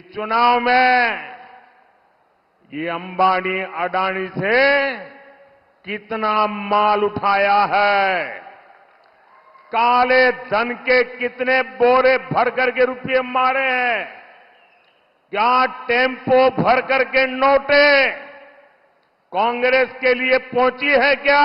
चुनाव में ये अंबानी अडानी से कितना माल उठाया है, काले धन के कितने बोरे भर करके रुपये मारे हैं, क्या टेम्पो भर करके नोटे कांग्रेस के लिए पहुंची है क्या?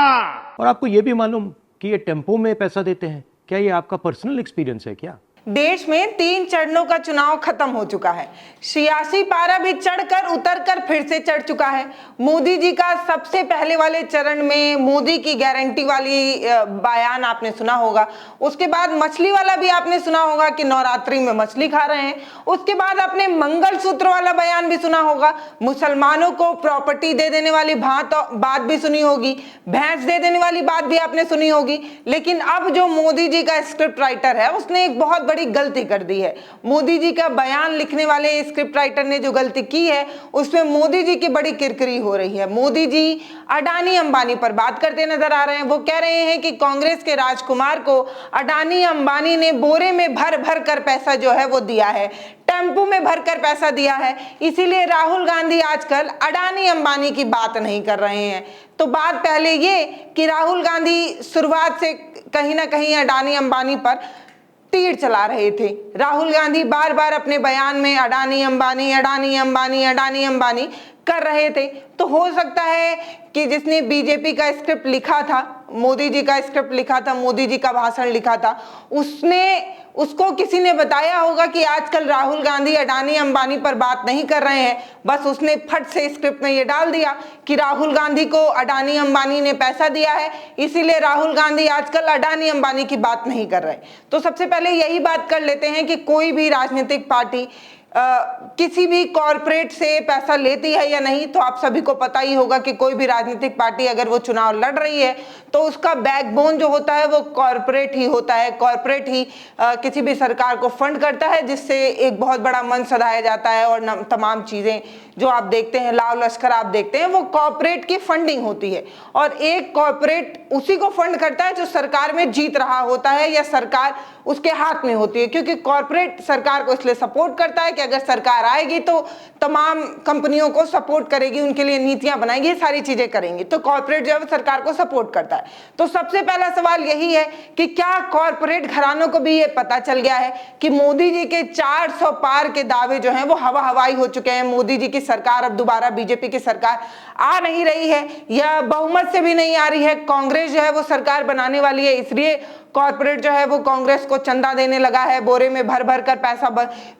और आपको यह भी मालूम कि ये टेम्पो में पैसा देते हैं? क्या ये आपका पर्सनल एक्सपीरियंस है क्या? देश में 3 चरणों का चुनाव खत्म हो चुका है। सियासी पारा भी चढ़कर उतरकर फिर से चढ़ चुका है। मोदी जी का सबसे पहले वाले चरण में मोदी की गारंटी वाली बयान आपने सुना होगा। उसके बाद मछली वाला भी आपने सुना होगा कि नवरात्रि में मछली खा रहे हैं। उसके बाद आपने मंगलसूत्र वाला बयान भी सुना होगा। मुसलमानों को प्रॉपर्टी दे देने वाली बात भी सुनी होगी। भैंस दे देने वाली बात भी आपने सुनी होगी। लेकिन अब जो मोदी जी का स्क्रिप्ट राइटर है उसने एक बहुत बड़ी गलती कर दी है। मोदी जी का बयान लिखने वाले स्क्रिप्ट राइटर ने जो गलती की है उसमें मोदी जी की बड़ी किरकिरी हो रही है। मोदी जी अडानी अंबानी पर बात करते नजर आ रहे हैं। वो कह रहे हैं कि कांग्रेस के राजकुमार को अडानी अंबानी ने बोरे में भर भर कर पैसा जो है वो दिया है, टेम्पो में भरकर पैसा दिया है। इसीलिए राहुल गांधी आजकल अडानी अंबानी की बात नहीं कर रहे हैं। तो बात पहले ये कि राहुल गांधी शुरुआत से कहीं ना कहीं अडानी अंबानी पर तीर चला रहे थे। राहुल गांधी बार बार अपने बयान में अडानी अंबानी अडानी अंबानी अडानी अंबानी कर रहे थे। तो हो सकता है कि जिसने बीजेपी का स्क्रिप्ट लिखा था, मोदी जी का स्क्रिप्ट लिखा था, मोदी जी का भाषण लिखा था, उसको किसी ने बताया होगा कि आजकल राहुल गांधी अडानी अंबानी पर बात नहीं कर रहे हैं। बस उसने फट से स्क्रिप्ट में ये डाल दिया कि राहुल गांधी को अडानी अंबानी ने पैसा दिया है, इसीलिए राहुल गांधी आजकल अडानी अंबानी की बात नहीं कर रहे। तो सबसे पहले यही बात कर लेते हैं कि कोई भी राजनीतिक पार्टी किसी भी कॉरपोरेट से पैसा लेती है या नहीं। तो आप सभी को पता ही होगा कि कोई भी राजनीतिक पार्टी अगर वो चुनाव लड़ रही है तो उसका बैकबोन जो होता है वो कॉरपोरेट ही होता है। कॉरपोरेट ही किसी भी सरकार को फंड करता है, जिससे एक बहुत बड़ा मंच सजाया जाता है और तमाम चीजें जो आप देखते हैं, लाव लश्कर आप देखते हैं, वो कॉरपोरेट की फंडिंग होती है। और एक कॉरपोरेट उसी को फंड करता है जो सरकार में जीत रहा होता है या सरकार उसके हाथ में होती है, क्योंकि कॉरपोरेट सरकार को इसलिए सपोर्ट करता है कि अगर सरकार आएगी तो तमाम कंपनियों को सपोर्ट करेगी, उनके लिए नीतियां बनाएगी, ये सारी चीजें करेंगी। तो कॉरपोरेट जो है वो सरकार को सपोर्ट करता है। तो सबसे पहला सवाल यही है कि क्या कॉरपोरेट घरानों को भी ये पता चल गया है कि मोदी जी के 400 पार के दावे जो हैं वो हवा हवाई हो चुके हैं। मोदी जी की सरकार अब दोबारा बीजेपी की सरकार आ नहीं रही है या बहुमत से भी नहीं आ रही है। कांग्रेस जो है वो सरकार बनाने वाली है, इसलिए कॉर्पोरेट जो है वो कांग्रेस को चंदा देने लगा है, बोरे में भर भर कर पैसा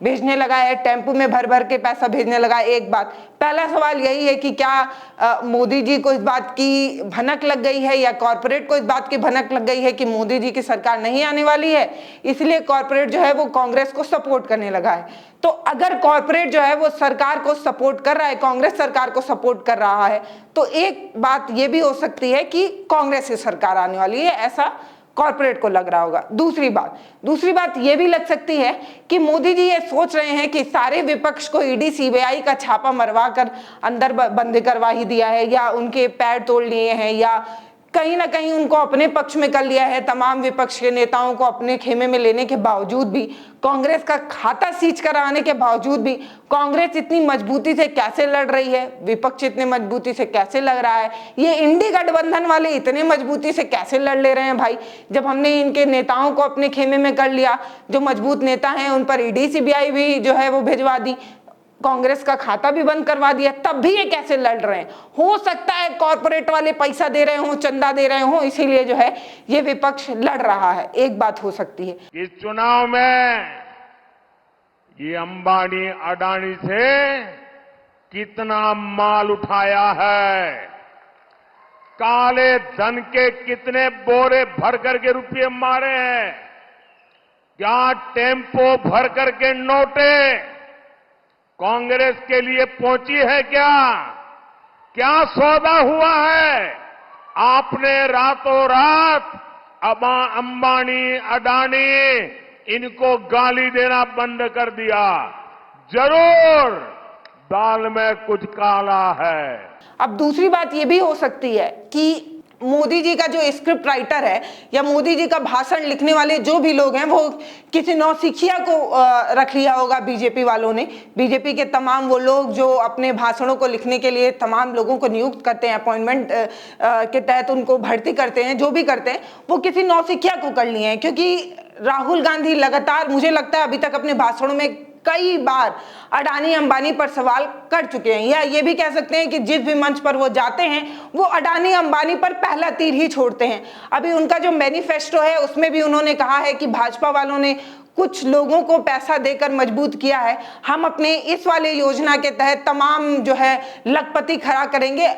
भेजने लगा है, टेम्पो में भर भर के पैसा भेजने लगा है। एक बात, पहला सवाल यही है कि क्या मोदी जी को इस बात की भनक लग गई है या कॉर्पोरेट को इस बात की भनक लग गई है कि मोदी जी की सरकार नहीं आने वाली है, इसलिए कॉर्पोरेट जो है वो कांग्रेस को सपोर्ट करने लगा है। तो अगर कॉर्पोरेट जो है वो सरकार को सपोर्ट कर रहा है, कांग्रेस सरकार को सपोर्ट कर रहा है, तो एक बात ये भी हो सकती है कि कांग्रेस की सरकार आने वाली है, ऐसा कॉर्पोरेट को लग रहा होगा। दूसरी बात ये भी लग सकती है कि मोदी जी ये सोच रहे हैं कि सारे विपक्ष को ईडी सीबीआई का छापा मरवा कर अंदर बंद करवा ही दिया है या उनके पैर तोड़ लिए हैं या कहीं ना कहीं उनको अपने पक्ष में कर लिया है। तमाम विपक्ष के नेताओं को अपने खेमे में लेने के बावजूद भी, कांग्रेस का खाता सीज कराने के बावजूद भी कांग्रेस इतनी मजबूती से कैसे लड़ रही है, विपक्ष इतने मजबूती से कैसे लग रहा है, ये इंडी गठबंधन वाले इतने मजबूती से कैसे लड़ ले रहे हैं भाई। जब हमने इनके नेताओं को अपने खेमे में कर लिया, जो मजबूत नेता हैं उन पर ईडी सीबीआई भी जो है वो भिजवा दी, कांग्रेस का खाता भी बंद करवा दिया, तब भी ये कैसे लड़ रहे हैं। हो सकता है कॉर्पोरेट वाले पैसा दे रहे हो, चंदा दे रहे हो, इसीलिए जो है ये विपक्ष लड़ रहा है। एक बात हो सकती है। इस चुनाव में ये अंबानी अडानी से कितना माल उठाया है, काले धन के कितने बोरे भर करके रुपये मारे हैं, क्या टेम्पो भर करके नोटे कांग्रेस के लिए पहुंची है क्या सौदा हुआ है? आपने रातों रात अंबानी अडानी इनको गाली देना बंद कर दिया। जरूर दाल में कुछ काला है। अब दूसरी बात ये भी हो सकती है कि मोदी जी का जो स्क्रिप्ट राइटर है या मोदी जी का भाषण लिखने वाले जो भी लोग हैं वो किसी नौसिखिया को रख लिया होगा बीजेपी वालों ने। बीजेपी के तमाम वो लोग जो अपने भाषणों को लिखने के लिए तमाम लोगों को नियुक्त करते हैं, अपॉइंटमेंट के तहत उनको भर्ती करते हैं, जो भी करते हैं वो किसी नौसिखिया को कर लिए हैं। क्योंकि राहुल गांधी लगातार, मुझे लगता है अभी तक अपने भाषणों में कई बार अडानी अंबानी पर सवाल कर चुके हैं, या ये भी कह सकते हैं कि जिस भी मंच पर वो जाते हैं वो अडानी अंबानी पर पहला तीर ही छोड़ते हैं। अभी उनका जो मैनिफेस्टो है उसमें भी उन्होंने कहा है कि भाजपा वालों ने कुछ लोगों को पैसा देकर मजबूत किया है, हम अपने इस वाले योजना के तहत तमाम जो है लखपति खड़ा करेंगे।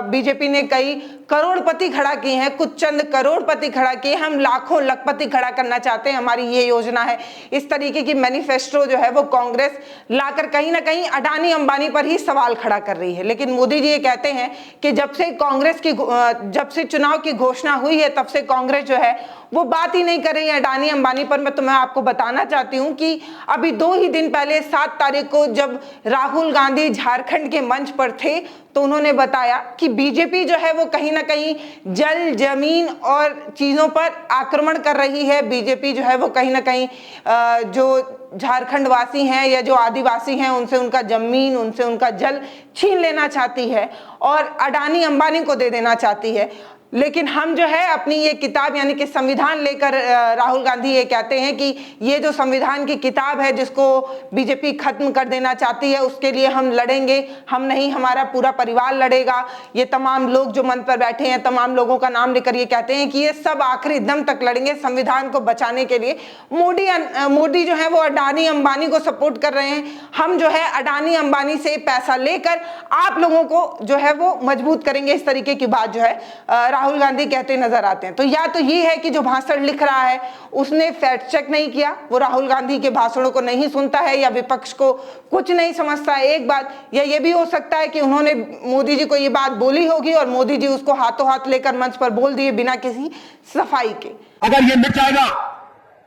बीजेपी ने कई करोड़पति खड़ा किए हैं, कुछ चंद करोड़पति खड़ा किए, हम लाखों लखपति खड़ा करना चाहते हैं, हमारी ये योजना है। इस तरीके की मैनिफेस्टो जो है वो कांग्रेस लाकर कहीं ना कहीं अडानी अंबानी पर ही सवाल खड़ा कर रही है। लेकिन मोदी जी ये कहते हैं कि जब से चुनाव की घोषणा हुई है तब से कांग्रेस जो है वो बात ही नहीं कर रही है अडानी अंबानी पर। मैं आपको बताना चाहती हूं कि अभी 2 ही दिन पहले 7 तारीख को जब राहुल गांधी झारखंड के मंच पर थे तो उन्होंने बताया कि बीजेपी जो है वो कहीं ना कहीं जल, जमीन और चीजों पर आक्रमण कर रही है। बीजेपी जो है वो कहीं ना कहीं जो झारखंड वासी हैं या जो आदिवासी हैं उनसे उनका जमीन, उनसे उनका जल छीन लेना चाहती है और अडानी अंबानी को दे देना चाहती है। लेकिन हम जो है अपनी ये किताब यानी कि संविधान लेकर राहुल गांधी ये कहते हैं कि ये जो संविधान की किताब है जिसको बीजेपी खत्म कर देना चाहती है उसके लिए हम लड़ेंगे। हम नहीं, हमारा पूरा परिवार लड़ेगा। ये तमाम लोग जो मंच पर बैठे हैं, तमाम लोगों का नाम लेकर ये कहते हैं कि ये सब आखिरी दम तक लड़ेंगे संविधान को बचाने के लिए। मोदी जो है वो अडानी अंबानी को सपोर्ट कर रहे हैं। हम जो है अडानी अंबानी से पैसा लेकर आप लोगों को जो है वो मजबूत करेंगे। इस तरीके की बात जो है राहुल गांधी कहते नजर आते हैं। तो या तो ये है कि जो भाषण लिख रहा है उसने फैक्ट चेक नहीं किया, वो राहुल गांधी के भाषणों को नहीं सुनता है या विपक्ष को कुछ नहीं समझता है, एक बात। या ये भी हो सकता है कि उन्होंने मोदी जी को ये बात बोली होगी और मोदी जी उसको हाथों हाथ लेकर मंच पर बोल दिए बिना किसी सफाई के। अगर ये मिट जाएगा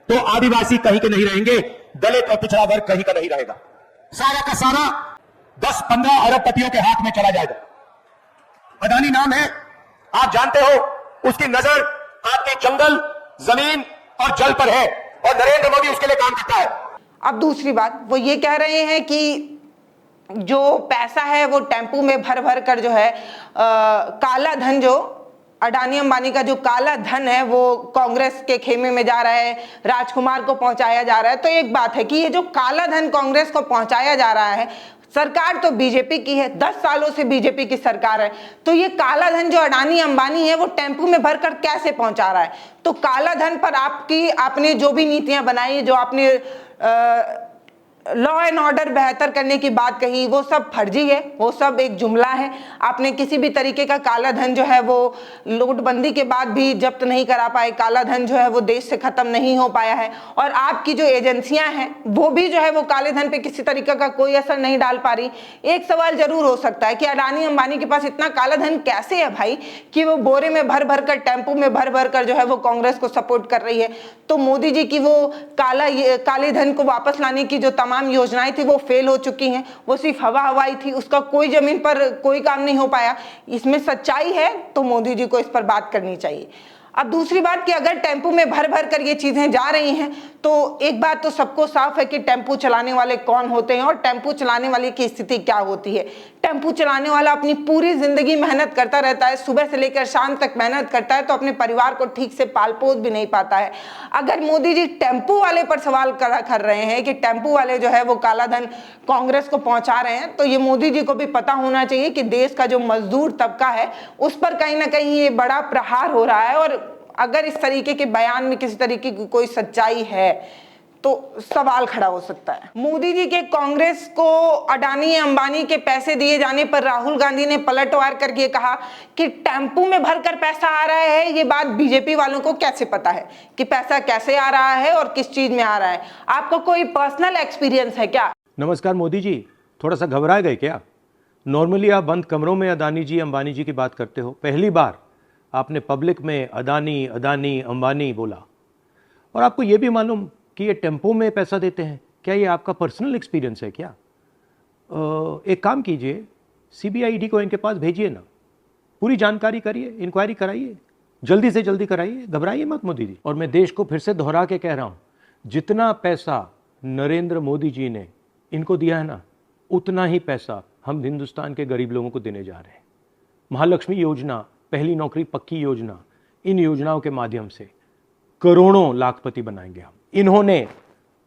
तो आदिवासी कहीं के नहीं रहेंगे, दलित और पिछड़ा वर्ग कहीं का नहीं रहेगा। सारा का सारा 10-15 अरबपतियों के हाथ में चला जाएगा। अडानी नाम है, आप जानते हो, उसकी नजर आपके जंगल, जमीन और जल पर है और नरेंद्र मोदी उसके लिए काम करता है। अब दूसरी बात, वो ये कह रहे हैं कि जो पैसा है वो टेम्पू में भर भर कर जो है काला धन, जो अडानी अंबानी का जो काला धन है वो कांग्रेस के खेमे में जा रहा है, राजकुमार को पहुंचाया जा रहा है। तो एक बात है कि ये जो काला धन कांग्रेस को पहुंचाया जा रहा है, सरकार तो बीजेपी की है, 10 सालों से बीजेपी की सरकार है, तो ये काला धन जो अडानी अंबानी है वो टेम्पू में भरकर कैसे पहुंचा रहा है? तो काला धन पर आपने जो भी नीतियां बनाई, जो आपने लॉ एंड ऑर्डर बेहतर करने की बात कही, वो सब फर्जी है, वो सब एक जुमला है। आपने किसी भी तरीके का काला धन जो है वो नोटबंदी के बाद भी जब्त नहीं करा पाए। काला धन जो है वो देश से खत्म नहीं हो पाया है और आपकी जो एजेंसियां हैं वो भी जो है वो काले धन पे किसी तरीके का कोई असर नहीं डाल पा रही। एक सवाल जरूर हो सकता है कि अडानी अंबानी के पास इतना काला धन कैसे है भाई कि वो बोरे में भर भर कर, टेम्पो में भर भर कर जो है वो कांग्रेस को सपोर्ट कर रही है। तो मोदी जी की वो काले धन को वापस लाने की जो तमाम योजनाएं थी वो फेल हो चुकी हैं, वो सिर्फ हवाई थी, उसका कोई जमीन पर कोई काम नहीं हो पाया। इसमें सच्चाई है तो मोदी जी को इस पर बात करनी चाहिए। अब दूसरी बात कि अगर टेम्पू में भर भर कर ये चीजें जा रही हैं तो एक बात तो सबको साफ है कि टेम्पू चलाने वाले कौन होते हैं और टेम्पू चलाने वाले की स्थिति क्या होती है। टेम्पू चलाने वाला अपनी पूरी जिंदगी मेहनत करता रहता है, सुबह से लेकर शाम तक मेहनत करता है, तो अपने परिवार को ठीक से पाल पोस भी नहीं पाता है। अगर मोदी जी टेम्पू वाले पर सवाल कर रहे हैं कि टेम्पू वाले जो है वो काला धन कांग्रेस को पहुंचा रहे हैं, तो ये मोदी जी को भी पता होना चाहिए कि देश का जो मजदूर तबका है उस पर कहीं ना कहीं ये बड़ा प्रहार हो रहा है। और अगर इस तरीके के बयान में किसी तरीके की कोई सच्चाई है तो सवाल खड़ा हो सकता है। मोदी जी के कांग्रेस को अडानी अंबानी के पैसे दिए जाने पर राहुल गांधी ने पलटवार करके कहा कि टेम्पू में भरकर पैसा आ रहा है। ये बात बीजेपी वालों को कैसे पता है कि पैसा कैसे आ रहा है और किस चीज में आ रहा है? आपको कोई पर्सनल एक्सपीरियंस है क्या? नमस्कार मोदी जी, थोड़ा सा घबरा गए क्या? नॉर्मली आप बंद कमरों में अडानी जी अंबानी जी की बात करते हो, पहली बार आपने पब्लिक में अडानी अडानी अंबानी बोला। और आपको ये भी मालूम कि ये टेम्पो में पैसा देते हैं, क्या ये आपका पर्सनल एक्सपीरियंस है क्या? एक काम कीजिए, CBID को इनके पास भेजिए ना, पूरी जानकारी करिए, इंक्वायरी कराइए। जल्दी से जल्दी कराइए, घबराइए मत मोदी जी। और मैं देश को फिर से दोहरा के कह रहा हूं, जितना पैसा नरेंद्र मोदी जी ने इनको दिया है ना, उतना ही पैसा हम हिंदुस्तान के गरीब लोगों को देने जा रहे हैं। महालक्ष्मी योजना, पहली नौकरी पक्की योजना, इन योजनाओं के माध्यम से करोड़ों लाखपति बनाएंगे हम। इन्होंने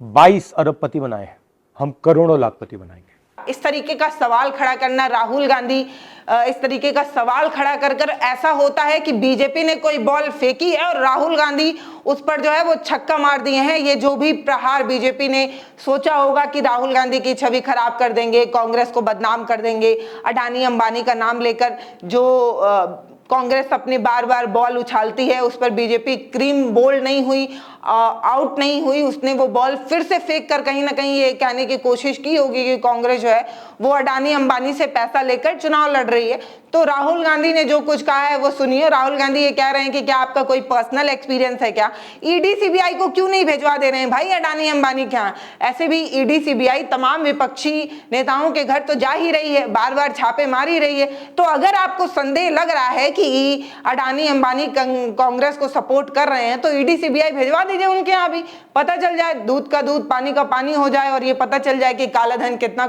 22 अरबपति बनाए हैं, हम करोड़ों लाखपति बनाएंगे। इस तरीके का सवाल खड़ा करना, राहुल गांधी इस तरीके का सवाल खड़ा कर कर ऐसा होता है कि बीजेपी ने कोई बॉल फेंकी है और राहुल गांधी उस पर जो है वो छक्का मार दिए हैं। ये जो भी प्रहार बीजेपी ने सोचा होगा कि राहुल गांधी की छवि खराब कर देंगे, कांग्रेस को बदनाम कर देंगे, अडानी अंबानी का नाम लेकर जो कांग्रेस अपने बार बार बॉल उछालती है, उस पर बीजेपी क्रीम बोल्ड नहीं हुई, आउट नहीं हुई। उसने वो बॉल फिर से फेंक कर कहीं ना कहीं ये कहने की कोशिश की होगी कि कांग्रेस जो है वो अडानी अंबानी से पैसा लेकर चुनाव लड़ रही है। तो राहुल गांधी ने जो कुछ कहा है वो सुनिए। राहुल गांधी ये कह रहे हैं कि क्या आपका कोई पर्सनल एक्सपीरियंस है क्या? ईडी सीबीआई को क्यों नहीं भिजवा दे रहे हैं भाई अडानी अंबानी? क्या ऐसे भी ईडी सीबीआई तमाम विपक्षी नेताओं के घर तो जा ही रही है, बार बार छापे मार ही रही है। तो अगर आपको संदेह लग रहा है कि अडानी अंबानी कांग्रेस को सपोर्ट कर रहे हैं तो ईडी सीबीआई भिजवा दीजिए उनके यहाँ भी, पता चल जाए, दूध का दूध पानी का पानी हो जाए और ये पता चल जाए कि काला धन कितना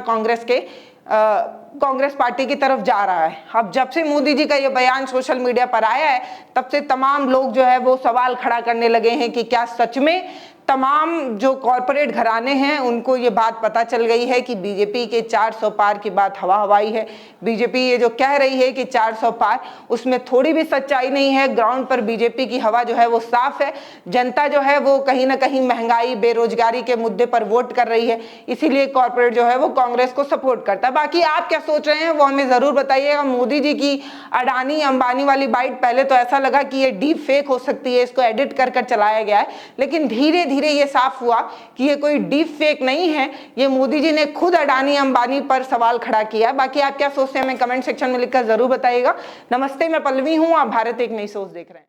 कांग्रेस पार्टी की तरफ जा रहा है। अब जब से मोदी जी का ये बयान सोशल मीडिया पर आया है तब से तमाम लोग जो है वो सवाल खड़ा करने लगे हैं कि क्या सच में तमाम जो कॉरपोरेट घराने हैं उनको ये बात पता चल गई है कि बीजेपी के 400 पार की बात हवा हवाई है। बीजेपी ये जो कह रही है कि 400 पार, उसमें थोड़ी भी सच्चाई नहीं है। ग्राउंड पर बीजेपी की हवा जो है वो साफ है। जनता जो है वो कहीं ना कहीं महंगाई, बेरोजगारी के मुद्दे पर वोट कर रही है, इसीलिए कॉरपोरेट जो है वो कांग्रेस को सपोर्ट करता है। बाकी आप क्या सोच रहे हैं वो हमें जरूर बताइएगा। मोदी जी की अडानी अंबानी वाली बाइट पहले तो ऐसा लगा कि ये डीप फेक हो सकती है, इसको एडिट कर कर चलाया गया है, लेकिन धीरे धीरे ये साफ हुआ कि ये कोई डीप फेक नहीं है, ये मोदी जी ने खुद अडानी अंबानी पर सवाल खड़ा किया। बाकी आप क्या सोचते हैं हमें कमेंट सेक्शन में लिखकर जरूर बताइएगा। नमस्ते, मैं पल्लवी हूं, आप भारत एक नई सोच देख रहे हैं।